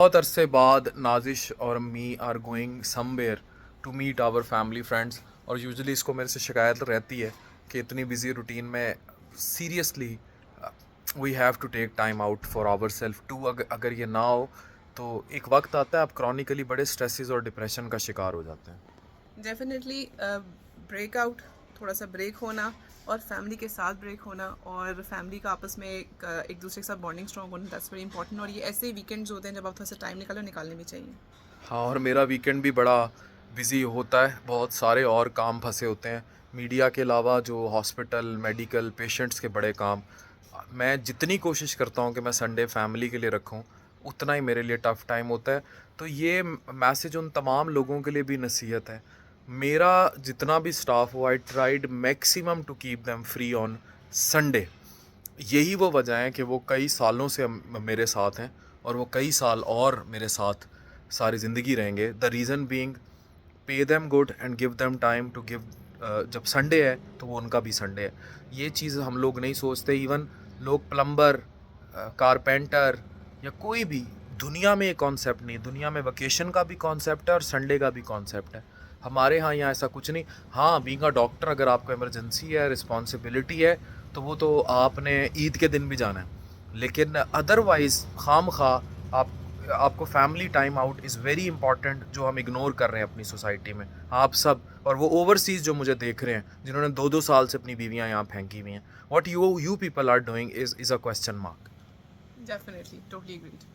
बहुत अरसे बाद नाजिश और me are going somewhere to meet our family friends. और यूजुअली इसको मेरे से शिकायत रहती है कि इतनी बिजी रूटीन में seriously we have to take time out for our self too. अगर ये ना हो तो एक वक्त आता है आप क्रॉनिकली बड़े स्ट्रेसेस और डिप्रेशन का शिकार हो जाते हैं। डेफिनेटली ब्रेकआउट, थोड़ा सा ब्रेक होना और फैमिली के साथ ब्रेक होना और फैमिली का आपस में एक दूसरे के साथ बॉन्डिंग स्ट्रॉन्ग होना, दैट्स वेरी इंपॉर्टेंट। और ये ऐसे वीकेंड्स होते हैं जब आप थोड़ा सा टाइम निकालो, निकालने भी चाहिए। हाँ, और मेरा वीकेंड भी बड़ा बिजी होता है, बहुत सारे और काम फंसे होते हैं मीडिया के अलावा, जो हॉस्पिटल मेडिकल पेशेंट्स के बड़े काम। मैं जितनी कोशिश करता हूँ कि मैं संडे फैमिली के लिए रखूँ, उतना ही मेरे लिए टफ़ टाइम होता है। तो ये मैसेज उन तमाम लोगों के लिए भी नसीहत है। मेरा जितना भी स्टाफ हो, I tried maximum to keep them free on Sunday. यही वो वजह है कि वो कई सालों से मेरे साथ हैं और वो कई साल और मेरे साथ सारी ज़िंदगी रहेंगे। The reason being, pay them good and give them time to give. जब संडे है तो वो उनका भी संडे है। ये चीज़ हम लोग नहीं सोचते। इवन लोग प्लम्बर, कारपेंटर या कोई भी, दुनिया में ये कॉन्सेप्ट नहीं। दुनिया में वेकेशन का भी कॉन्सेप्ट है और संडे का भी कॉन्सेप्ट है। हमारे यहाँ ऐसा कुछ नहीं। हाँ, बीइंग अ डॉक्टर अगर आपको इमरजेंसी है, रिस्पॉन्सिबिलिटी है, तो वो तो आपने ईद के दिन भी जाना है। लेकिन अदरवाइज़ खाम खा आप आपको family time out is very important, जो हम इग्नोर कर रहे हैं अपनी सोसाइटी में, आप सब। और वो ओवरसीज़ जो मुझे देख रहे हैं, जिन्होंने 2-2 साल से अपनी बीवियाँ यहाँ फेंकी हुई हैं, what you people are doing is a question mark. Definitely, totally agreed.